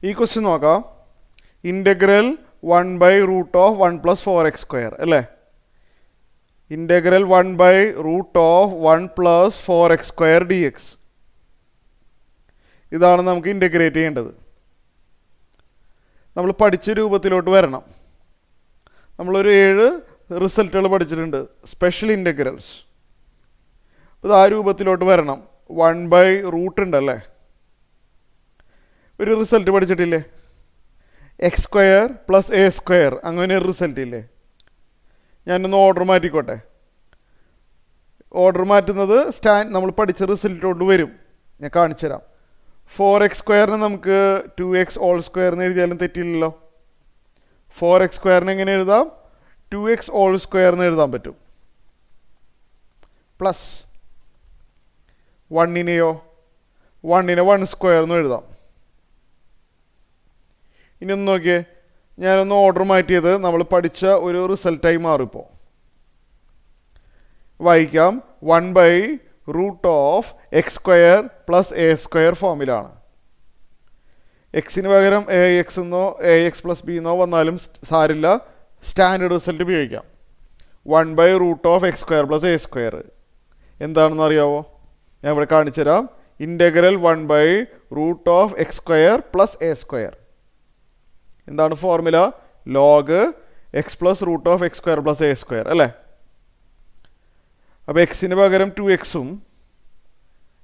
ഈ ക്വസ്റ്റ്യൻ നോക്കാം. Integral 1/√(1 + 4x²) അല്ലേ? Integral 1/√(1 + 4x² dx. ഇതാണ് നമുക്ക് ഇൻ്റഗ്രേറ്റ് ചെയ്യേണ്ടത്. നമ്മൾ പഠിച്ച രൂപത്തിലോട്ട് വരണം. നമ്മളൊരു 7 റിസൾട്ടുകൾ പഠിച്ചിട്ടുണ്ട്, സ്പെഷ്യൽ ഇൻ്റഗ്രൽസ്. ഇത് ആ രൂപത്തിലോട്ട് വരണം. 1/√ ഉണ്ടല്ലേ, ഒരു റിസൾട്ട് പഠിച്ചിട്ടില്ലേ? x² + a², അങ്ങനെ ഒരു റിസൾട്ട് ഇല്ലേ? ഞാനൊന്ന് ഓർഡർ മാറ്റിക്കോട്ടെ. ഓർഡർ മാറ്റുന്നത് നമ്മൾ പഠിച്ച റിസൾട്ടോട്ട് വരും. ഞാൻ കാണിച്ചു തരാം. 4x² നമുക്ക് 2x² എന്ന് എഴുതിയാലും തെറ്റില്ലല്ലോ. 4x² എങ്ങനെ എഴുതാം? 2x² എന്ന് എഴുതാൻ പറ്റും. പ്ലസ് 1നെയോ 1നെ 1² എന്ന് എഴുതാം. ഇനി ഒന്ന് നോക്കിയേ, ഞാനൊന്ന് ഓർഡർ മാറ്റിയത് നമ്മൾ പഠിച്ച ഒരു റിസൾട്ടായി മാറിപ്പോൾ. വായിക്കാം. 1/√(x² + a² ഫോമിലാണ്. എക്സിന് പകരം ax എന്നോ ax + b എന്നോ വന്നാലും സാരില്ല, സ്റ്റാൻഡേർഡ് റിസൾട്ട് ഉപയോഗിക്കാം. 1/√(x² + a². എന്താണെന്ന് അറിയാവോ? ഞാൻ ഇവിടെ കാണിച്ചു തരാം. Integral 1/√(x² + a². എന്താണ് formula? log x + √(x² + a² അല്ലേ? അപ്പോൾ എക്സിന് പകരം 2x-ഉം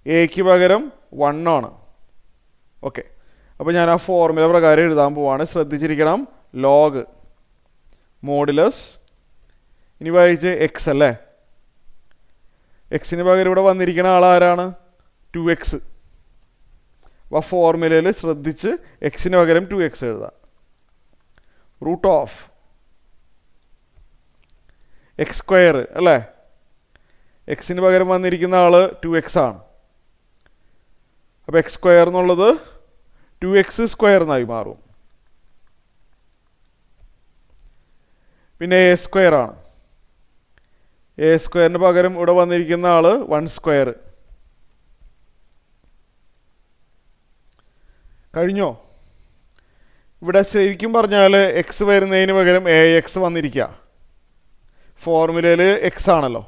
എക്ക് പകരം 1 ആണ്. ഓക്കെ, അപ്പോൾ ഞാൻ ആ ഫോർമുല പ്രകാരം എഴുതാൻ പോവാണ്. ശ്രദ്ധിച്ചിരിക്കണം. log മോഡുലസ്, ഇനി വായിച്ച് എക്സ് അല്ലേ? എക്സിന് പകരം ഇവിടെ വന്നിരിക്കുന്ന ആളാരാണ്? 2x. അപ്പോൾ ആ ഫോർമുലയിൽ ശ്രദ്ധിച്ച് എക്സിന് പകരം 2x എഴുതാം. √(x² അല്ലേ? എക്സിന് പകരം വന്നിരിക്കുന്ന ആൾ 2x ആണ്. അപ്പോൾ x² എന്നുള്ളത് 2x² എന്നായി മാറും. പിന്നെ a² ആണ്. a²ന് പകരം ഇവിടെ വന്നിരിക്കുന്ന ആൾ 1². കഴിഞ്ഞോ? ഇവിടെ ശരിക്കും പറഞ്ഞാൽ എക്സ് വരുന്നതിന് പകരം ax വന്നിരിക്കുക. ഫോർമുലയിൽ എക്സ് ആണല്ലോ.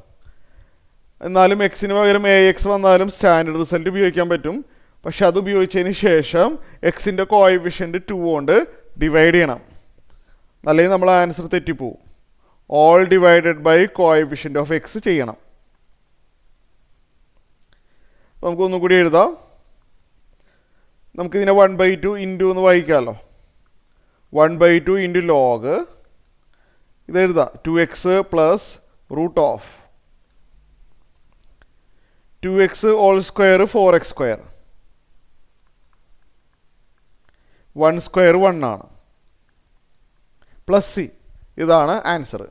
എന്നാലും എക്സിന് പകരം ax വന്നാലും സ്റ്റാൻഡേർഡ് റിസൾട്ട് ഉപയോഗിക്കാൻ പറ്റും. പക്ഷെ അത് ഉപയോഗിച്ചതിന് ശേഷം എക്സിൻ്റെ കോഎഫിഷ്യൻറ്റ് 2 കൊണ്ട് ഡിവൈഡ് ചെയ്യണം, അല്ലെങ്കിൽ നമ്മൾ ആൻസർ തെറ്റിപ്പോവും. All divided by coefficient of x ചെയ്യണം. നമുക്കൊന്നും കൂടി എഴുതാം. നമുക്കിതിനെ 1/2 ഇൻറ്റു എന്ന് വായിക്കാമല്ലോ. 1/2 into log ഇതെഴുതാം. 2x + √(2x² 4x². 1² 1 ആണ്. പ്ലസ് c, ഇതാണ് ആൻസർ.